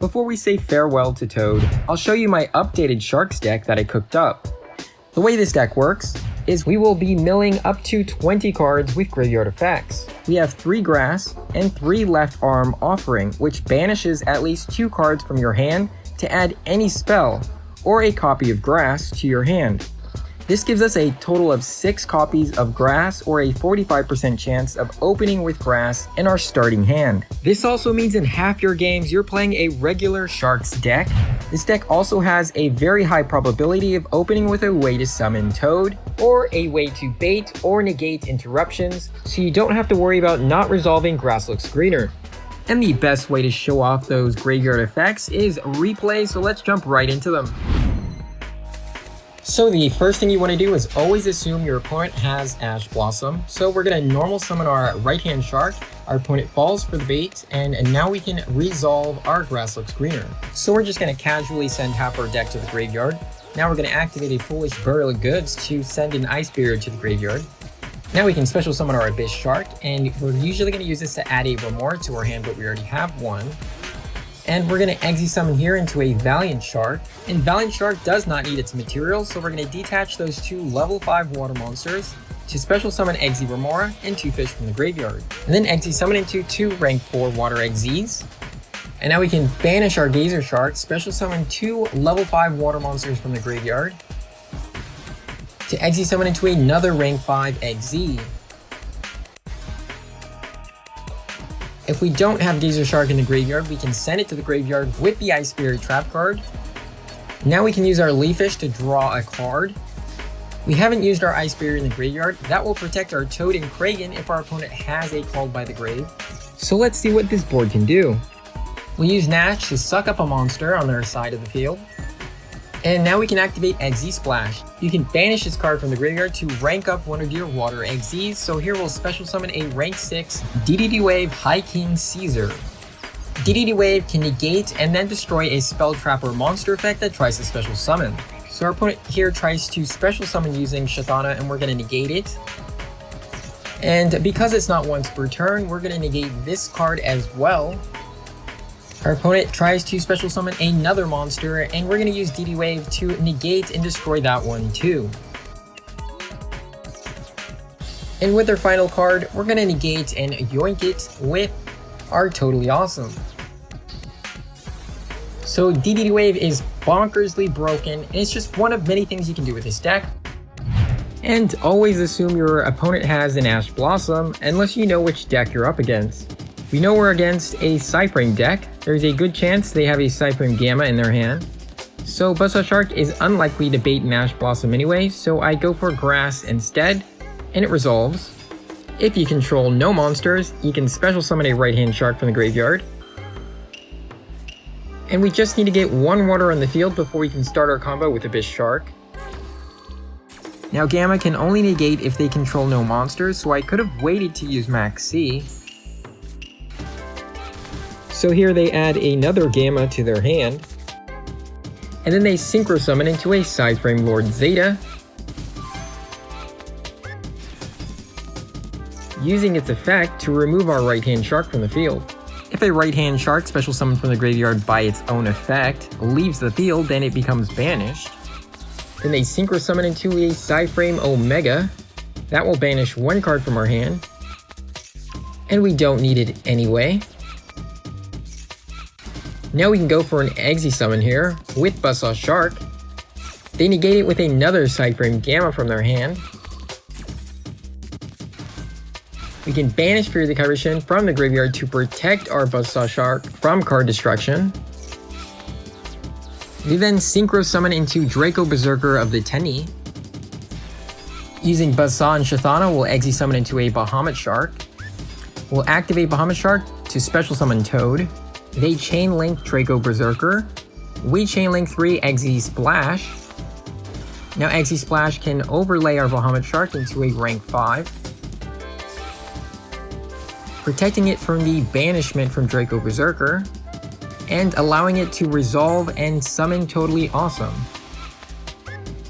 Before we say farewell to Toad, I'll show you my updated Sharks deck that I cooked up. The way this deck works is we will be milling up to 20 cards with graveyard effects. We have 3 grass and 3 left arm offering, which banishes at least 2 cards from your hand to add any spell or a copy of grass to your hand. This gives us a total of 6 copies of grass or a 45% chance of opening with grass in our starting hand. This also means in half your games you're playing a regular Sharks deck. This deck also has a very high probability of opening with a way to summon Toad or a way to bait or negate interruptions, so you don't have to worry about not resolving grass looks greener. And the best way to show off those graveyard effects is replay, so let's jump right into them. So the first thing you want to do is always assume your opponent has Ash Blossom. So we're going to normal summon our right hand shark, our opponent falls for the bait, and now we can resolve our grass looks greener. So we're just going to casually send half our deck to the graveyard. Now we're going to activate a Foolish Burial of Goods to send an Ice Barrier to the graveyard. Now we can special summon our Abyss Shark, and we're usually going to use this to add a Remora to our hand, but we already have one. And we're going to Exi summon here into a Valiant Shark, and Valiant Shark does not need its materials, so we're going to detach those 2 level 5 water monsters to special summon Exi Remora and 2 fish from the graveyard. And then Exi summon into 2 rank 4 water Exis. And now we can banish our Gazer Shark, special summon 2 level 5 water monsters from the graveyard to Exi summon into another rank 5 Exi. If we don't have Gazer Shark in the graveyard, we can send it to the graveyard with the Ice Spirit trap card. Now we can use our Leafish to draw a card. We haven't used our Ice Barrier in the graveyard. That will protect our Toad and Kragan if our opponent has a Called by the Grave. So let's see what this board can do. We'll use Nash to suck up a monster on their side of the field. And now we can activate Exi Splash. You can banish this card from the graveyard to rank up one of your water Exis. So here we'll special summon a rank 6 DDD Wave High King Caesar. DDD Wave can negate and then destroy a spell trap or monster effect that tries to special summon. So our opponent here tries to special summon using Shathana, and we're going to negate it. And because it's not once per turn, we're going to negate this card as well. Our opponent tries to special summon another monster, and we're going to use DD Wave to negate and destroy that one too. And with our final card, we're going to negate and yoink it with our Totally Awesome. So DD Wave is bonkersly broken, and it's just one of many things you can do with this deck. And always assume your opponent has an Ash Blossom, unless you know which deck you're up against. We know we're against a Psy-Frame deck. There's a good chance they have a Psy-Frame Gamma in their hand. So Buzzsaw Shark is unlikely to bait an Ash Blossom anyway, so I go for Grass instead, and it resolves. If you control no monsters, you can special summon a right-hand shark from the graveyard. And we just need to get 1 water on the field before we can start our combo with Abyss Shark. Now Gamma can only negate if they control no monsters, so I could have waited to use Max C. So here they add another Gamma to their hand, and then they Synchro Summon into a Psy-Frame Lord Zeta, using its effect to remove our right-hand shark from the field. If a right-hand shark special summoned from the graveyard by its own effect leaves the field, then it becomes banished. Then they Synchro Summon into a Psy-Frame Omega. That will banish 1 card from our hand, and we don't need it anyway. Now we can go for an Exi summon here with Buzzsaw Shark. They negate it with another Psy-Frame Gamma from their hand. We can banish Fear the Karishin from the graveyard to protect our Buzzsaw Shark from card destruction. We then Synchro Summon into Draco Berserker of the Tenni. Using Buzzsaw and Shathana, we'll Exi summon into a Bahamut Shark. We'll activate Bahamut Shark to special summon Toad. They Chain Link Draco Berserker. We Chain Link 3 Exi Splash. Now Exi Splash can overlay our Bahamut Shark into a rank 5, protecting it from the banishment from Draco Berserker, and allowing it to resolve and summon Totally Awesome.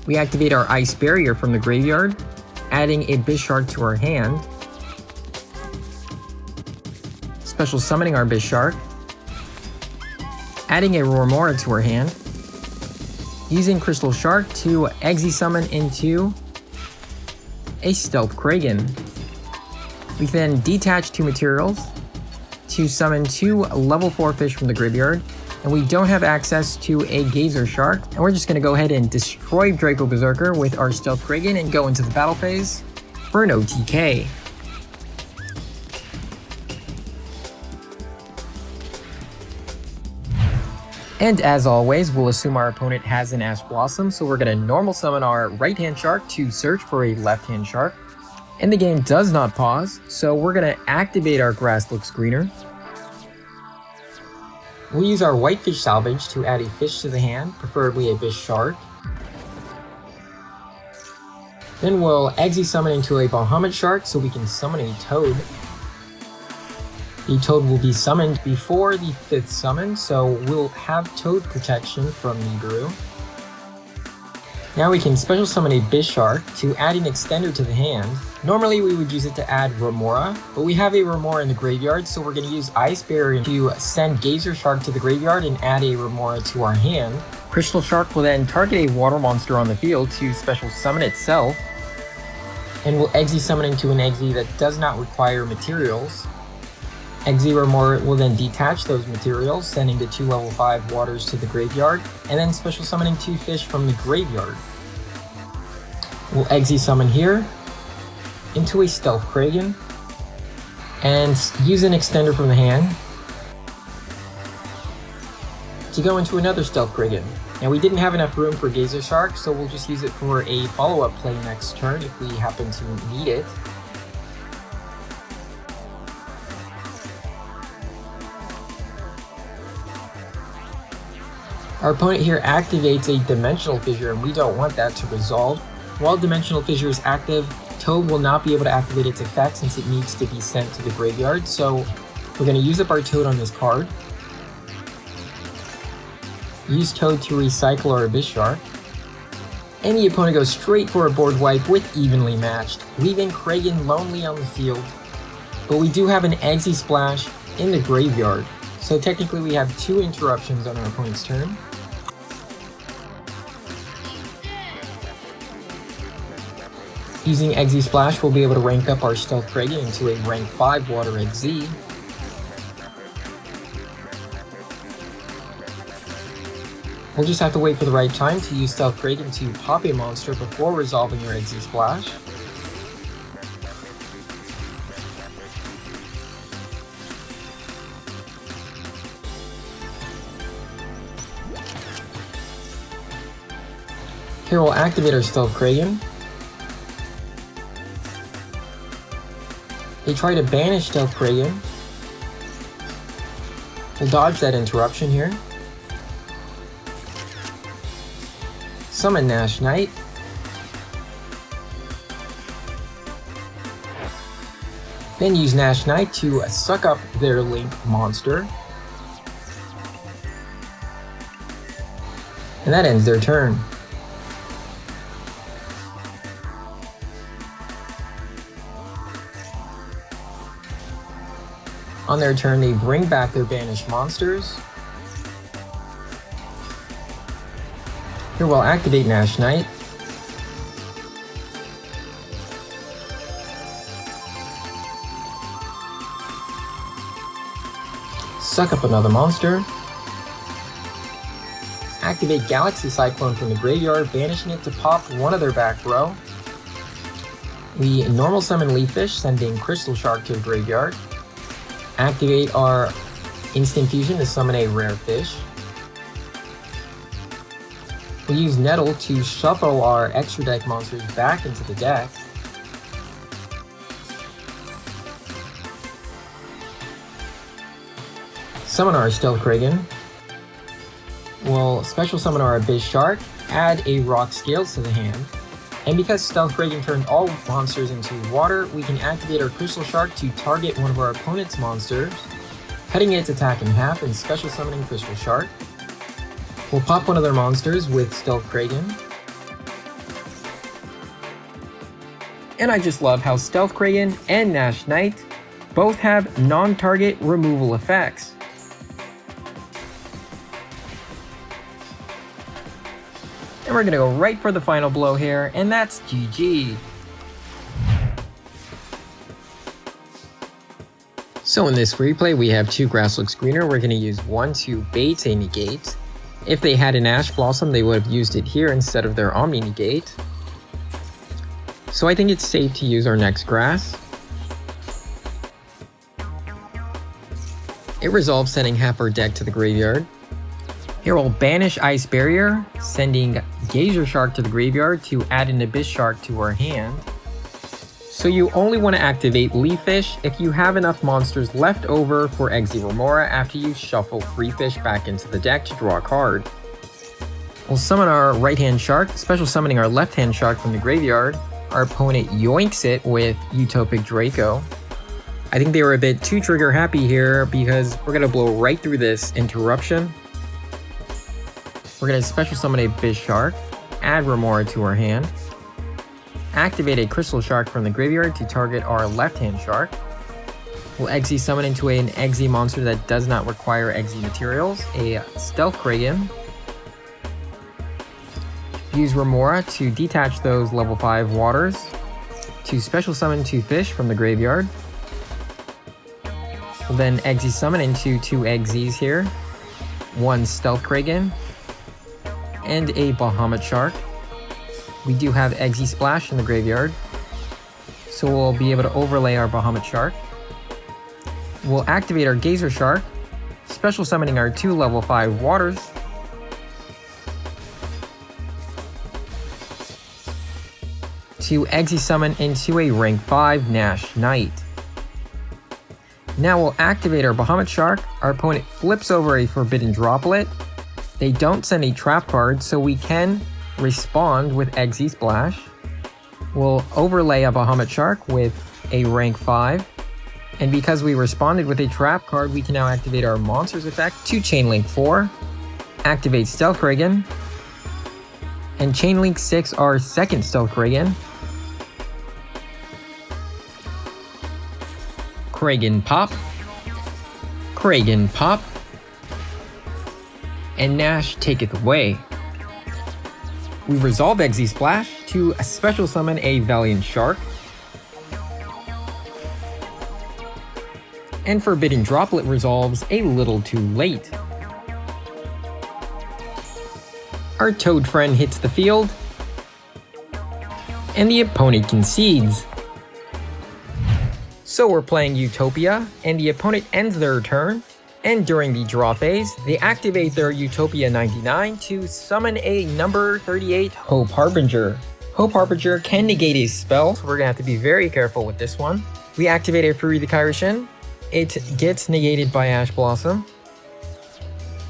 We activate our Ice Barrier from the graveyard, adding Abyss Shark to our hand, special summoning our Abyss Shark, adding a Remora to our hand, using Crystal Shark to Exi summon into a Stealth Kragan. We then detach 2 materials to summon 2 level 4 fish from the graveyard, and we don't have access to a Gazer Shark, and we're just going to go ahead and destroy Draco Berserker with our Stealth Kragan and go into the battle phase for an OTK. And as always, we'll assume our opponent has an Ash Blossom, so we're going to normal summon our right-hand shark to search for a left-hand shark. And the game does not pause, so we're going to activate our Grass Looks Greener. We'll use our Whitefish Salvage to add a fish to the hand, preferably a Bish Shark. Then we'll Exi summon into a Bahamut Shark so we can summon a Toad. The Toad will be summoned before the 5th summon, so we'll have Toad protection from Niburu. Now we can special summon a Bish Shark to add an extender to the hand. Normally we would use it to add Remora, but we have a Remora in the graveyard, so we're going to use Ice Barrier to send Gazer Shark to the graveyard and add a Remora to our hand. Crystal Shark will then target a water monster on the field to special summon itself, and we'll Exi summon into an Exi that does not require materials. Exi Remora will then detach those materials, sending the 2 level 5 waters to the graveyard, and then special summoning 2 fish from the graveyard. We'll Exi summon here into a Stealth Kragan, and use an extender from the hand to go into another Stealth Kragan. Now we didn't have enough room for Gazer Shark, so we'll just use it for a follow-up play next turn if we happen to need it. Our opponent here activates a Dimensional Fissure, and we don't want that to resolve. While Dimensional Fissure is active, Toad will not be able to activate its effect since it needs to be sent to the graveyard, so we're going to use up our Toad on this card. Use Toad to recycle our Abyss Shark. And the opponent goes straight for a board wipe with Evenly Matched, leaving Kragan lonely on the field. But we do have an Exi Splash in the graveyard, so technically we have 2 interruptions on our opponent's turn. Using Exi Splash, we'll be able to rank up our Stealth Kragan into a rank 5 Water Exi. We'll just have to wait for the right time to use Stealth Kragan to pop a monster before resolving your Exi Splash. Here we'll activate our Stealth Kragan. They try to banish Stealth Kragan. We'll dodge that interruption here. Summon Nash Knight. Then use Nash Knight to suck up their Link monster. And that ends their turn. On their turn, they bring back their banished monsters. Here we'll activate Nash Knight. Suck up another monster. Activate Galaxy Cyclone from the graveyard, banishing it to pop one of their back row. We normal summon Leaffish, sending Crystal Shark to the graveyard. Activate our Instant Fusion to summon a rare fish. We'll use Nettle to shuffle our extra deck monsters back into the deck. Summon our Stealth Kragan. We'll special summon our Abyss Shark, add a Rock Scales to the hand. And because Stealth Kragan turned all monsters into water, we can activate our Crystal Shark to target one of our opponent's monsters, cutting its attack in half and special summoning Crystal Shark. We'll pop one of their monsters with Stealth Kragan. And I just love how Stealth Kragan and Nash Knight both have non-target removal effects. And we're gonna go right for the final blow here, and that's GG. So in this replay, we have 2 grass looks greener. We're gonna use 1 to bait a negate. If they had an Ash Blossom, they would have used it here instead of their Omni negate. So I think it's safe to use our next grass. It resolves, sending half our deck to the graveyard. Here we'll banish Ice Barrier, sending Geyser Shark to the graveyard to add an Abyss Shark to our hand. So you only want to activate Leaf Fish if you have enough monsters left over for Eggsy Remora after you shuffle 3 fish back into the deck to draw a card. We'll summon our right-hand shark, special summoning our left-hand shark from the graveyard. Our opponent yoinks it with Utopic Draco. I think they were a bit too trigger happy here because we're going to blow right through this interruption. We're going to special summon a Abyss Shark, add Remora to our hand. Activate a Crystal Shark from the graveyard to target our left-hand shark. We'll Eggsy summon into an Eggsy monster that does not require Eggsy materials, a Stealth Kragan. Use Remora to detach those level 5 waters, to special summon 2 fish from the graveyard. We'll then Eggsy summon into 2 Eggsys here, 1 Stealth Kragan, and a Bahamut Shark. We do have Eggsy Splash in the graveyard, so we'll be able to overlay our Bahamut Shark. We'll activate our Geyser Shark, special summoning our 2 level 5 waters. To Eggsy summon into a rank 5 Nash Knight. Now we'll activate our Bahamut Shark. Our opponent flips over a Forbidden Droplet. They don't send a trap card, so we can respond with Eggsy Splash. We'll overlay a Bahamut Shark with a rank 5. And because we responded with a trap card, we can now activate our Monsters effect to Chainlink 4. Activate Stealth Kragan. And Chainlink 6 our second Stealth Kragan. Kragan Pop. Kragan Pop. And Nash taketh away. We resolve Eggsy Splash to special summon a Valiant Shark. And Forbidden Droplet resolves a little too late. Our Toad friend hits the field, and the opponent concedes. So we're playing Utopia, and the opponent ends their turn. And during the draw phase, they activate their Utopia 99 to summon a number 38 Hope Harbinger. Hope Harbinger can negate a spell, so we're gonna have to be very careful with this one. We activate a Fury the Kairishin. It gets negated by Ash Blossom.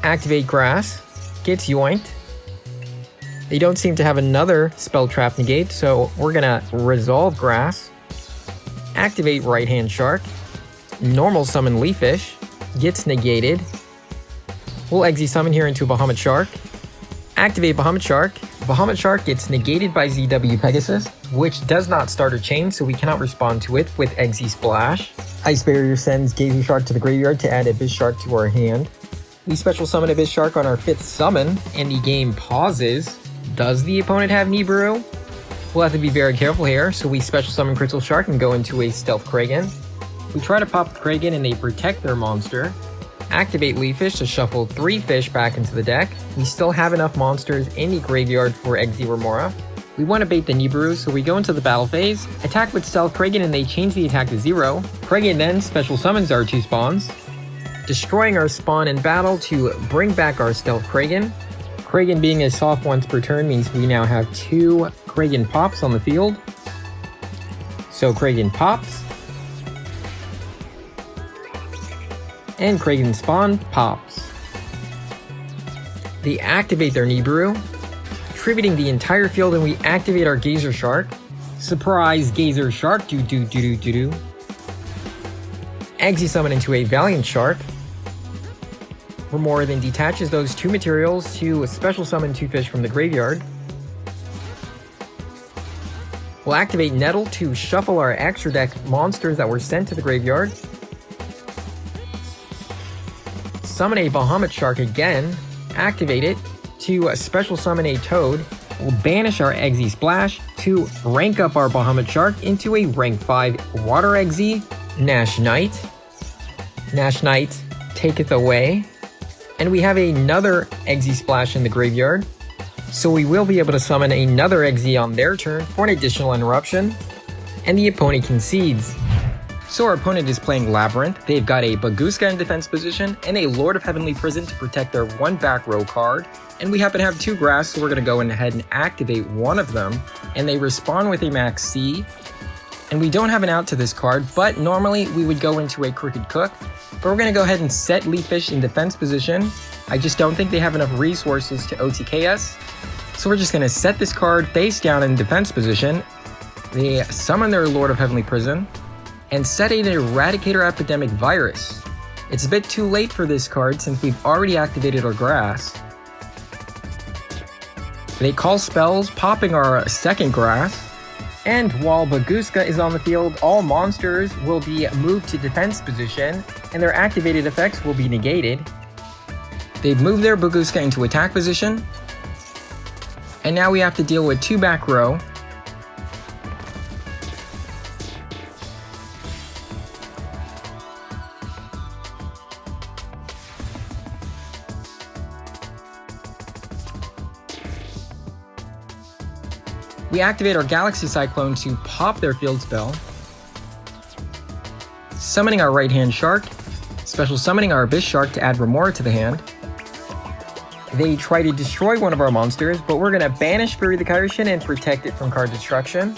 Activate Grass. Gets yoinked. They don't seem to have another spell trap negate, so we're gonna resolve Grass. Activate Right Hand Shark. Normal summon Leaf Fish. Gets negated. We'll Eggsy summon here into Bahamut Shark. Activate Bahamut Shark. Bahamut Shark gets negated by ZW Pegasus, which does not start a chain, so we cannot respond to it with Eggsy Splash. Ice Barrier sends Geyser Shark to the graveyard to add Abyss Shark to our hand. We special summon Abyss Shark on our 5th summon, and the game pauses. Does the opponent have Niburu? We'll have to be very careful here, so we special summon Crystal Shark and go into a Stealth Kragan. We try to pop Kragan and they protect their monster. Activate Leaf Fish to shuffle 3 fish back into the deck. We still have enough monsters in the graveyard for Eggsy Remora. We want to bait the Niburu, so we go into the battle phase, attack with Stealth Kragan and they change the attack to 0. Kragan then special summons our 2 spawns, destroying our spawn in battle to bring back our Stealth Kragan. Kragan being a soft once per turn means we now have 2 Kragan pops on the field. So Kragan pops. And Kragan spawn pops. They activate their Niburu, tributing the entire field, and we activate our Geyser Shark. Surprise Geyser Shark, do. Eggsy summon into a Valiant Shark. Remora then detaches those 2 materials to special summon 2 fish from the graveyard. We'll activate Nettle to shuffle our extra deck monsters that were sent to the graveyard. Summon a Bahamut Shark again, activate it to special summon a Toad, we'll banish our Eggsy Splash to rank up our Bahamut Shark into a rank 5 Water Eggsy. Nash Knight taketh away. And we have another Eggsy Splash in the graveyard, so we will be able to summon another Eggsy on their turn for an additional interruption, and the opponent concedes. So our opponent is playing Labrynth. They've got a Bagooska in defense position and a Lord of Heavenly Prison to protect their one back row card. And we happen to have 2 grass, so we're going to go ahead and activate one of them. And they respond with a Max C. And we don't have an out to this card, but normally we would go into a Crooked Cook. But we're going to go ahead and set Leaffish in defense position. I just don't think they have enough resources to OTK us. So we're just going to set this card face down in defense position. They summon their Lord of Heavenly Prison and set an Eradicator Epidemic Virus. It's a bit too late for this card since we've already activated our grass. They call spells, popping our second grass. And while Bagooska is on the field, all monsters will be moved to defense position and their activated effects will be negated. They've moved their Bagooska into attack position. And now we have to deal with 2 back row. We activate our Galaxy Cyclone to pop their field spell, summoning our right-hand shark, special summoning our Abyss Shark to add Remora to the hand. They try to destroy one of our monsters, but we're going to banish Fury the Kairyu and protect it from card destruction.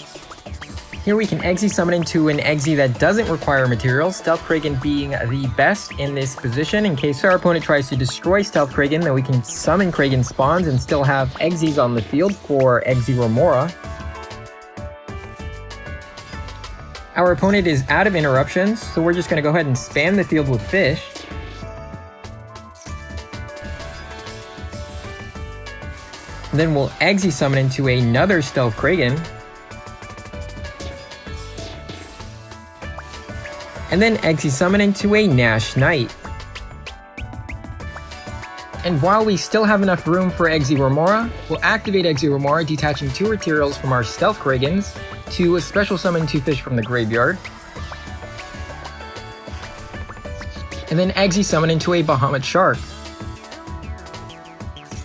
Here we can Eggsy summon into an Eggsy that doesn't require materials, Stealth Kraken being the best in this position. In case our opponent tries to destroy Stealth Kraken, then we can summon Kraken spawns and still have Eggsies on the field for Eggsy Remora. Our opponent is out of interruptions, so we're just going to go ahead and spam the field with Fish. Then we'll Eggsy summon into another Stealth Kraken. And then Eggsy summon into a Nash Knight. And while we still have enough room for Eggsy Remora, we'll activate Eggsy Remora, detaching 2 Materials from our Stealth Krakens to special summon 2 fish from the graveyard. And then Eggsy summon into a Bahamut Shark.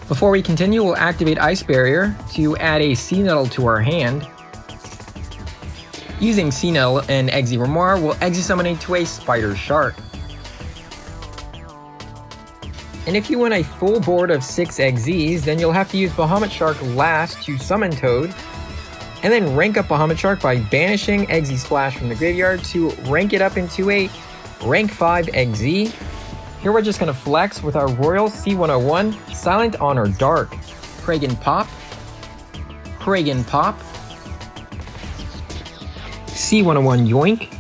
Before we continue, we'll activate Ice Barrier to add a Sea Nettle to our hand. Using Sea Nettle and Eggsy Remora, we'll Eggsy summon into a Spider Shark. And if you want a full board of 6 Eggsies, then you'll have to use Bahamut Shark last to summon Toad, and then rank up Bahamut Shark by banishing Eggsy Splash from the graveyard to rank it up into a rank 5 Eggsy. Here we're just going to flex with our Royal C101, Silent Honor Dark, Kraken Pop, C101 Yoink,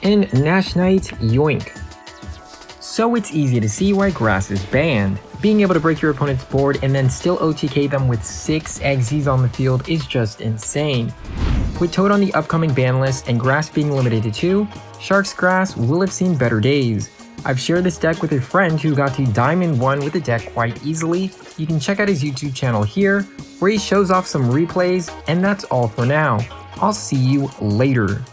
and Nash Knight Yoink. So it's easy to see why grass is banned. Being able to break your opponent's board and then still OTK them with 6 Eggsies on the field is just insane. With Toad on the upcoming ban list and grass being limited to 2, Shark's Grass will have seen better days. I've shared this deck with a friend who got to Diamond 1 with the deck quite easily. You can check out his YouTube channel here, where he shows off some replays, and that's all for now. I'll see you later.